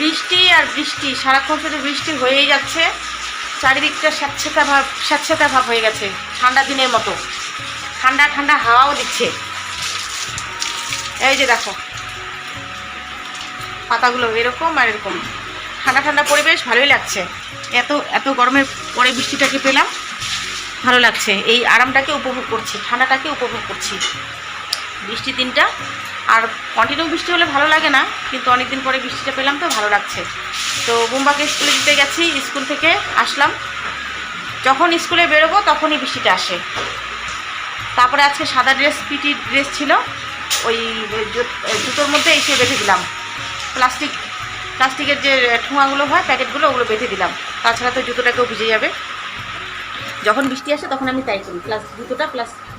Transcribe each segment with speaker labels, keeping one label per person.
Speaker 1: বৃষ্টি আর বৃষ্টি, সারাক্ষণ শুধু বৃষ্টি হয়েই যাচ্ছে। চারিদিকটা স্যাঁতস্যাঁতে ভাব হয়ে গেছে, ঠান্ডা দিনের মতো। ঠান্ডা ঠান্ডা হাওয়াও দিচ্ছে। এই যে দেখো পাতাগুলো এরকম আর এরকম, ঠান্ডা ঠান্ডা পরিবেশ, ভালোই লাগছে। এত এত গরমের পরে বৃষ্টিটাকে পেলাম, ভালো লাগছে। এই আরামটাকে উপভোগ করছি, ঠান্ডাটাকে উপভোগ করছি বৃষ্টি দিনটা। আর কন্টিনিউ বৃষ্টি হলে ভালো লাগে না, কিন্তু অনেকদিন পরে বৃষ্টিটা পেলাম তো ভালো লাগছে। তো বুম্বাকে স্কুলে দিতে গেছি, স্কুল থেকে আসলাম। যখন স্কুলে বেরোবো তখনই বৃষ্টিটা আসে। তারপরে আজকে সাদা পিটি ড্রেস ছিল, ওই জুতোর মধ্যে এসে বেঁধে দিলাম। প্লাস্টিকের যে ঠোঙাগুলো হয়, প্যাকেটগুলো, ওগুলো বেঁধে দিলাম। তাছাড়া তো জুতোটাকেও ভিজে যাবে। যখন বৃষ্টি আসে তখন আমি তাই করি,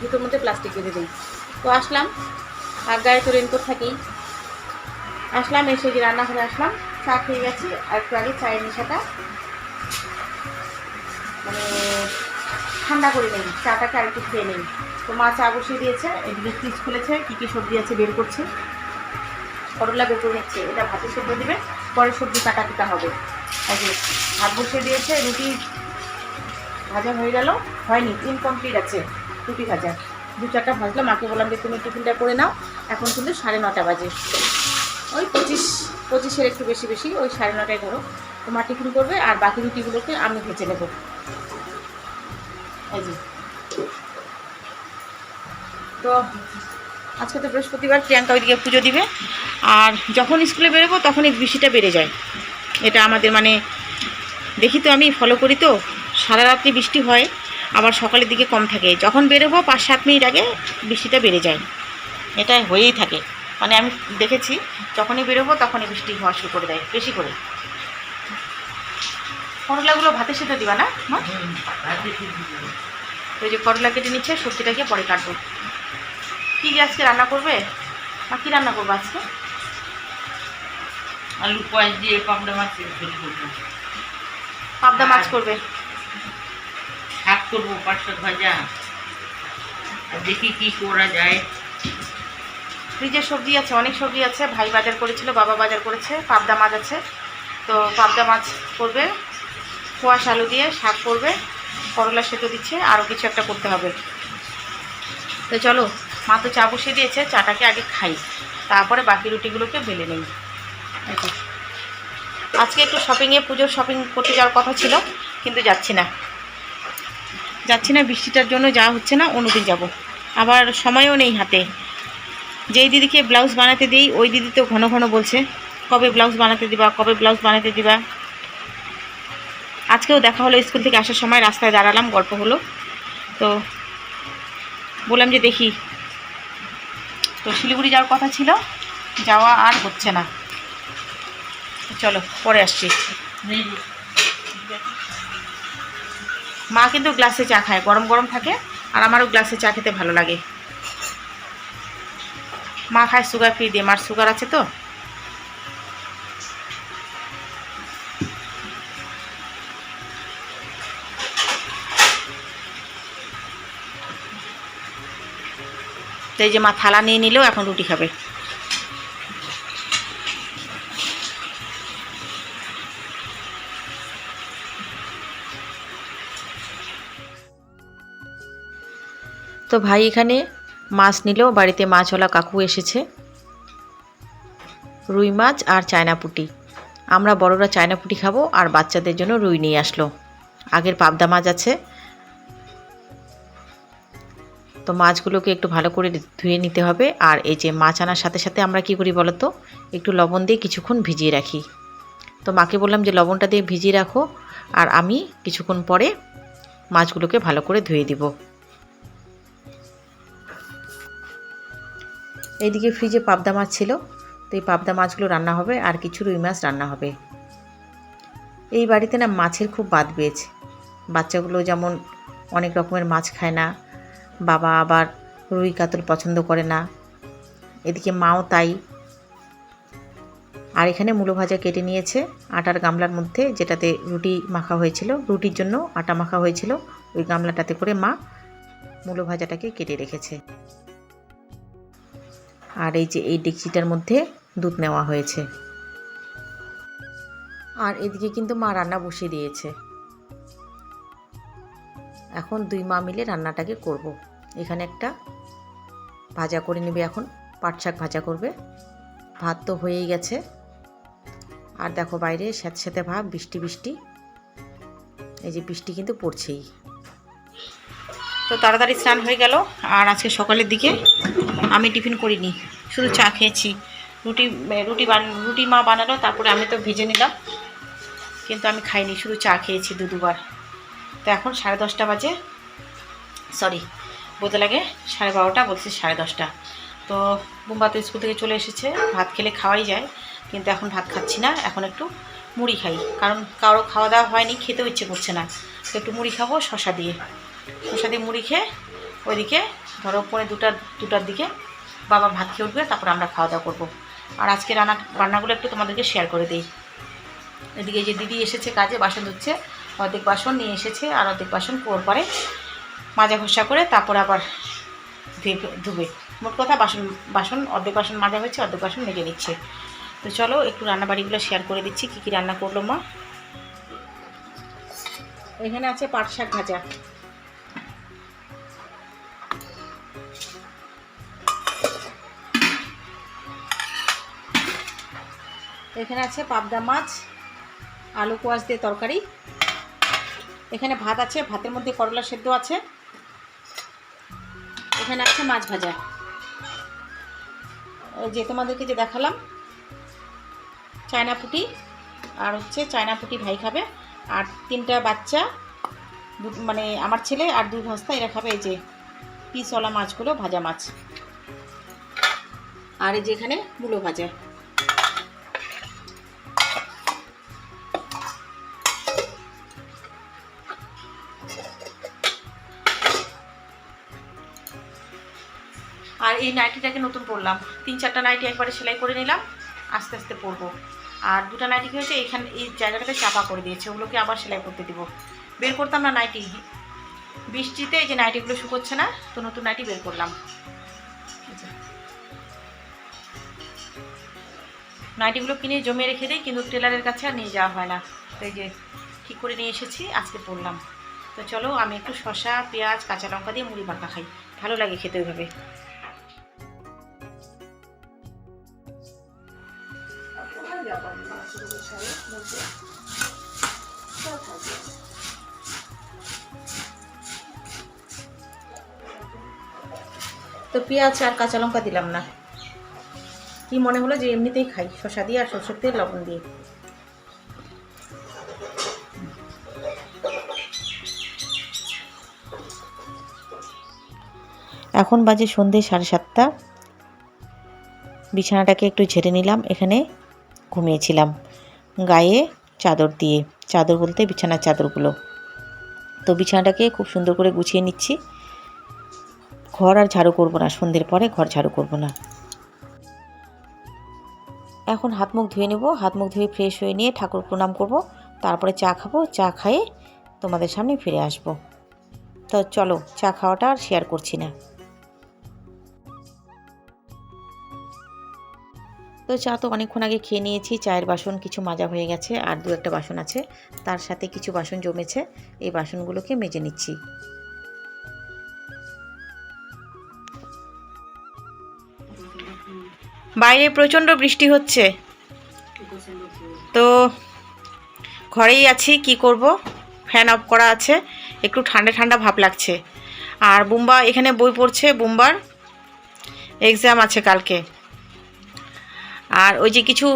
Speaker 1: জুতোর মধ্যে প্লাস্টিক বেঁধে দিই। তো আসলাম, আর গায়ে তো রেনকোট থাকেই। আসলাম, এসে যে রান্নাঘরে আসলাম, চা খেয়ে গেছি। আর একটু আগে চায়ের নেশাটা মানে ঠান্ডা করে নেই, চাটাকে আর একটু খেয়ে নেই। তো মা চা বসিয়ে দিয়েছে, এদিকে ফ্রিজ খুলেছে, কী কী সবজি আছে বের করছে। করলা বের করে নিচ্ছে, এটা ভাতে সেদ্ধ দেবে, পরে সবজি কাটা হবে। আর যে ভাত বসিয়ে দিয়েছে, রুটি ভাজা হয়ে গেল, হয়নি, ইনকমপ্লিট আছে রুটি ভাজা। 2-4টা ভাজলো। মাকে বললাম যে তুমি টিফিনটা করে নাও। এখন কিন্তু 9:30 বাজে, ওই 25-25-এর একটু বেশি, ওই 9:30টায় ধরো। তো মা টিফিন করবে, আর বাকি রুটিগুলোকে আমি ভেজে নেব। এই যে, তো আজকে তো বৃহস্পতিবার, প্রিয়াঙ্কা ওইদিকে পুজো দিবে। আর যখন স্কুলে বেরোবো তখনই বৃষ্টিটা বেড়ে যায়। এটা আমাদের মানে দেখি তো, আমি ফলো করি তো, সারা রাত্রি বৃষ্টি হয়, আবার সকালের দিকে কম থাকে। যখন বেরোবো 5-7 মিনিট আগে বৃষ্টিটা বেড়ে যায়। এটা হয়েই থাকে, মানে আমি দেখেছি, যখনই বেরোবো তখনই বৃষ্টি হওয়া শুরু করে দেয় বেশি করে। করলাগুলো ভাতের সাথে দিবা না মা? ওই যে করলা কেটে নিচ্ছে, সবজিটাকে পরে কাটবো। কী আজকে রান্না করবে মা? কী রান্না করবো আজকে?
Speaker 2: আলু পেঁয়াজ দিয়ে পাবদা মাছ
Speaker 1: পাবদা মাছ করবে,
Speaker 2: শাক করবো, পাঁচটা ভাজা, আর দেখি কি করা যায়।
Speaker 1: ফ্রিজে সবজি আছে, অনেক সবজি আছে। ভাই বাজার করেছিল, বাবা বাজার করেছে, পাবদা মাছ আছে। তো পাবদা মাছ করবে, কোয়াশ আলু দিয়ে শাক করবে, করলা সেদ্ধ দিচ্ছে, আরও কিছু একটা করতে হবে। তো চলো, মা তো চা বসিয়ে দিয়েছে, চাটাকে আগে খাই, তারপরে বাকি রুটিগুলোকে বেলে নেই। আজকে একটু পুজোর শপিং করতে যাওয়ার কথা ছিল, কিন্তু যাচ্ছি না, বৃষ্টিটার জন্য যাওয়া হচ্ছে না। অন্যদিন যাব, আবার সময়ও নেই হাতে। যেই দিদিকে ব্লাউজ বানাতে দিই, ওই দিদি তো ঘন ঘন বলছে কবে ব্লাউজ বানাতে দিবা। আজকেও দেখা হলো, স্কুল থেকে আসার সময় রাস্তায় দাঁড়ালাম, গল্প হলো। তো বললাম যে দেখি, তো শিলিগুড়ি যাওয়ার কথা ছিল, যাওয়া আর হচ্ছে না। চলো পরে আসছি। মা কিন্তু গ্লাসে চা খায়, গরম গরম থাকে, আর আমারও গ্লাসে চা খেতে ভালো লাগে। মা খায় সুগার ফ্রি দিয়ে, মার সুগার আছে তো। এই যে মা থালা নিয়ে নিলেও এখন রুটি খাবে। তো ভাই এখানে মাছ নিল, বাড়িতে মাছওয়ালা কাকু এসেছে, রুই মাছ আর চায়না পুঁটি। আমরা বড়রা চায়না পুঁটি খাবো, আর বাচ্চাদের জন্য রুই নিয়ে আসলো। আগের পাবদা মাছ আছে, তো মাছগুলোকে একটু ভালো করে ধুয়ে নিতে হবে। আর এই যে মাছ আনার সাথে সাথে আমরা কি করি বলো তো, একটু লবণ দিয়ে কিছুক্ষণ ভিজিয়ে রাখি। তো মাকে বললাম যে লবণটা দিয়ে ভিজিয়ে রাখো, আর আমি কিছুক্ষণ পরে মাছগুলোকে ভালো করে ধুয়ে দিব। এইদিকে ফ্রিজে পাবদা মাছ ছিল, তো এই পাবদা মাছগুলো রান্না হবে, আর কিছু রুই মাছ রান্না হবে। এই বাড়িতে না মাছের খুব বাদ পেয়েছে। বাচ্চাগুলো যেমন অনেক রকমের মাছ খায় না, বাবা আবার রুই কাতল পছন্দ করে না, এদিকে মাও তাই। আর এখানে মূলো ভাজা কেটে নিয়েছে আটার গামলার মধ্যে, যেটাতে রুটি মাখা হয়েছিল, রুটির জন্য আটা মাখা হয়েছিল, ওই গামলাটাতে করে মা মূলো ভাজাটাকে কেটে রেখেছে। আর এই যে এই ডেকচিটার মধ্যে দুধ নেওয়া হয়েছে। আর এদিকে কিন্তু মা রান্না বসিয়ে দিয়েছে। এখন দুই মা মিলে রান্নাটাকে করব। এখানে একটা ভাজা করে নেবে, এখন পাট শাক ভাজা করবে। ভাত তো হয়েই গেছে, আর দেখো বাইরে স্যাঁতস্যাঁতে ভাব, বৃষ্টি বৃষ্টি, এই যে বৃষ্টি কিন্তু পড়ছেই। তো তাড়াতাড়ি স্নান হয়ে গেল। আর আজকে সকালের দিকে আমি টিফিন করিনি, শুধু চা খেয়েছি। রুটি মা বানালো, তারপরে আমি তো ভেজে নিলাম, কিন্তু আমি খাইনি, শুধু চা খেয়েছি দুবার। তো এখন 10:30 বাজে, সরি বলতে লাগে 12:30, বলছি 10:30। তো বুম্বা তো স্কুল থেকে চলে এসেছে, ভাত খেলে খাওয়াই যায়, কিন্তু এখন ভাত খাচ্ছি না, এখন একটু মুড়ি খাই, কারণ কারো খাওয়া দাওয়া হয়নি, খেতেও ইচ্ছে করছে না। তো একটু মুড়ি খাবো শশা দিয়ে মুড়ি খেয়ে ওইদিকে ধরো 2টার দিকে বাবা ভাত খেয়ে উঠবে, তারপর আমরা খাওয়া দাওয়া করবো। আর আজকে রান্নাগুলো একটু তোমাদেরকে শেয়ার করে দিই। এদিকে যে দিদি এসেছে কাজে, বাসন ধুচ্ছে, অর্ধেক বাসন নিয়ে এসেছে, আর অর্ধেক বাসন পরে মাজা ঘষা করে তারপর আবার ধুবে। মোট কথা বাসন অর্ধেক বাসন মাজা হয়েছে, অর্ধেক বাসন মেজে নিচ্ছে। তো চলো একটু রান্নাবাড়িগুলো শেয়ার করে দিচ্ছি, কী কী রান্না করলো মা। এখানে আছে পাট শাক ভাজা, এখানে আছে পাবদা মাছ, আলু কোয়াশ দিয়ে তরকারি, এখানে ভাত আছে, ভাতের মধ্যে করলা সেদ্ধ আছে, এখানে আছে মাছ ভাজা, যে তোমাদেরকে যে দেখালাম চায়না পুঁটি, আর হচ্ছে চায়না পুঁটি ভাই খাবে, আর 3টা বাচ্চা, মানে আমার ছেলে আর 2 ভাস্তা, এরা খাবে এই যে পিসওয়ালা মাছগুলো, ভাজা মাছ। আর এই যে এখানে মূলো ভাজা। আর এই নাইটিটাকে নতুন পরলাম, 3-4টা নাইটি একবারে সেলাই করে নিলাম, আস্তে আস্তে পরবো। আর 2টা নাইটি কি হয়েছে, এখানে এই জায়গাটাতে চাপা করে দিয়েছে, ওগুলোকে আবার সেলাই করতে দিব। বের করতাম না নাইটি, বৃষ্টিতে এই যে নাইটিগুলো শুকোচ্ছে না, তো নতুন নাইটি বের করলাম। নাইটিগুলো কিনে জমিয়ে রেখে দিই, কিন্তু টেলারের কাছে আর নিয়ে যাওয়া হয় না। তো এই যে ঠিক করে নিয়ে এসেছি, আজকে পরলাম। তো চলো আমি একটু শসা, পেঁয়াজ, কাঁচা লঙ্কা দিয়ে মুড়ি মাখা খাই, ভালো লাগে খেতে ওইভাবে। তো পেঁয়াজ আর কাঁচা লঙ্কা দিলাম না, কি মনে হলো যে এমনিতেই খাই, শসা দিয়ে আর সরষের তেল লবণ দিয়ে। এখন বাজে সন্ধ্যে 7:30। বিছানাটাকে একটু ঝেড়ে নিলাম, এখানে ঘুমিয়েছিলাম গায়ে চাদর দিয়ে, চাদর বলতে বিছানার চাদরগুলো। তো বিছানাটাকে খুব সুন্দর করে গুছিয়ে নিচ্ছি। ঘর আর ঝাড়ু করবো না, সন্ধ্যের পরে ঘর ঝাড়ু করবো না। এখন হাত মুখ ধুয়ে নেব, হাত মুখ ধুয়ে ফ্রেশ হয়ে নিয়ে ঠাকুর প্রণাম করব, তারপরে চা খাবো, চা খাইয়ে তোমাদের সামনে ফিরে আসব। তো চলো চা খাওয়াটা আর শেয়ার করছি না। তো চা তো অনেকক্ষণ আগে খেয়ে নিয়েছি, চায়ের বাসন কিছু মাজা হয়ে গেছে, আর 2-1টা বাসন আছে, তার সাথে কিছু বাসন জমেছে, এই বাসনগুলোকে মেজে নিচ্ছি। বাইরে প্রচণ্ড বৃষ্টি হচ্ছে, তো ঘরেই আছি, কি করব, ফ্যান অফ করা আছে, একটু ঠান্ডা ঠান্ডা ভাব লাগছে। আর বুম্বা এখানে বই পড়ছে, বুম্বার এক্সাম আছে কালকে। আর ওই যে কিছু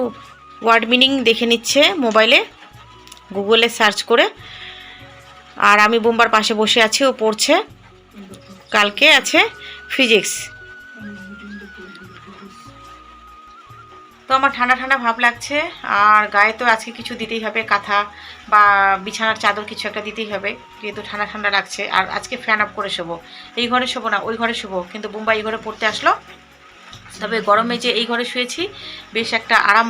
Speaker 1: ওয়ার্ড মিনিং দেখে নিচ্ছে মোবাইলে, গুগলে সার্চ করে। আর আমি বুম্বার পাশে বসে আছি, ও পড়ছে, কালকে আছে ফিজিক্স। তো আমার ঠান্ডা ঠান্ডা ভাব লাগছে, আর গায়ে তো আজকে কিছু দিতেই হবে, কাঁথা বা বিছানার চাদর কিছু একটা দিতেই হবে, যেহেতু ঠান্ডা ঠান্ডা লাগছে। আর আজকে ফ্যান অফ করে শোবো, এই ঘরে শোবো না, ওই ঘরে শোবো। কিন্তু বুম্বা এই ঘরে পড়তে আসলো, তবে গরমে যে এই ঘরে শুয়েছি বেশ একটা আরাম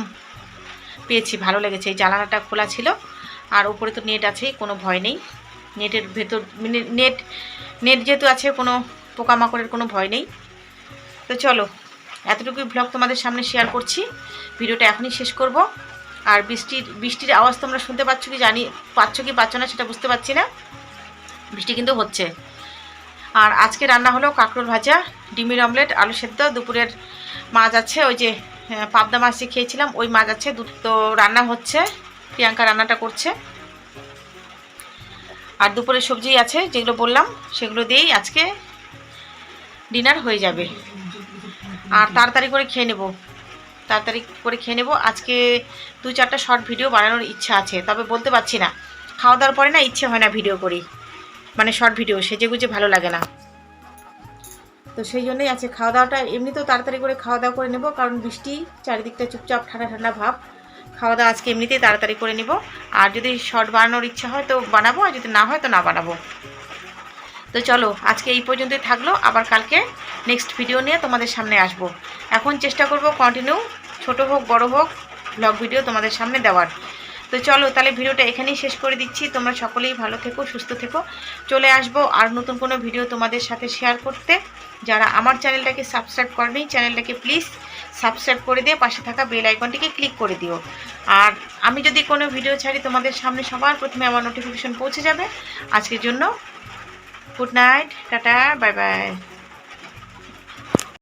Speaker 1: পেয়েছি, ভালো লেগেছে। এই জানালাটা খোলা ছিল, আর উপরে তো নেট আছে, কোনো ভয় নেই। নেটের ভেতর নেট যেহেতু আছে, কোনো পোকামাকড়ের কোনো ভয় নেই। তো চলো এতটুকুই ব্লগ তোমাদের সামনে শেয়ার করছি, ভিডিওটা এখনই শেষ করব। আর বৃষ্টির আওয়াজ তোমরা শুনতে পাচ্ছ কি পাচ্ছ না সেটা বুঝতে পারছি না। বৃষ্টি কিন্তু হচ্ছে। আর আজকে রান্না হলো কাঁকরোল ভাজা, ডিমের অমলেট, আলু সেদ্ধ, দুপুরের মাছ আছে, ওই যে পাবদা মাছ যে খেয়েছিলাম ওই মাছ আছে, তো রান্না হচ্ছে, প্রিয়াঙ্কা রান্নাটা করছে। আর দুপুরের সবজি আছে যেগুলো বললাম, সেগুলো দিয়েই আজকে ডিনার হয়ে যাবে। আর তাড়াতাড়ি করে খেয়ে নেব। আজকে 2-4টা শর্ট ভিডিও বানানোর ইচ্ছা আছে, তবে বলতে পারছি না, খাওয়া দাওয়ার পরে না ইচ্ছে হয় না ভিডিও করি, মানে শর্ট ভিডিও সেজেগুজে ভালো লাগে না। তো সেই জন্যই আছে খাওয়া দাওয়াটা, এমনিতেও তাড়াতাড়ি করে খাওয়া দাওয়া করে নেব, কারণ বৃষ্টি, চারিদিকটা চুপচাপ ঠান্ডা ঠান্ডা ভাব। খাওয়া দাওয়া আজকে এমনিতেই তাড়াতাড়ি করে নেব। আর যদি শর্ট বানানোর ইচ্ছা হয় তো বানাবো, আর যদি না হয় তো না বানাবো। তো চলো আজকে এই পর্যন্তই থাকলো, আবার কালকে নেক্সট ভিডিও নিয়ে তোমাদের সামনে আসব। এখন চেষ্টা করব কন্টিনিউ, ছোট হোক বড় হোক, ব্লগ ভিডিও তোমাদের সামনে দেওয়ার। তো চলো তাহলে ভিডিওটা এখানেই শেষ করে দিচ্ছি। তোমরা সকলেই ভালো থেকো, সুস্থ থেকো। চলে আসবো আর নতুন কোনো ভিডিও তোমাদের সাথে শেয়ার করতে। যারা আমার চ্যানেলটাকে সাবস্ক্রাইব করেনি, চ্যানেলটাকে প্লিজ সাবস্ক্রাইব করে দিয়ে পাশে থাকা বেল আইকনটিকে ক্লিক করে দিও। আর আমি যদি কোনো ভিডিও ছাড়ি তোমাদের সামনে সবার প্রথমে আমার নোটিফিকেশন পৌঁছে যাবে। আজকের জন্য good night, tata, bye bye.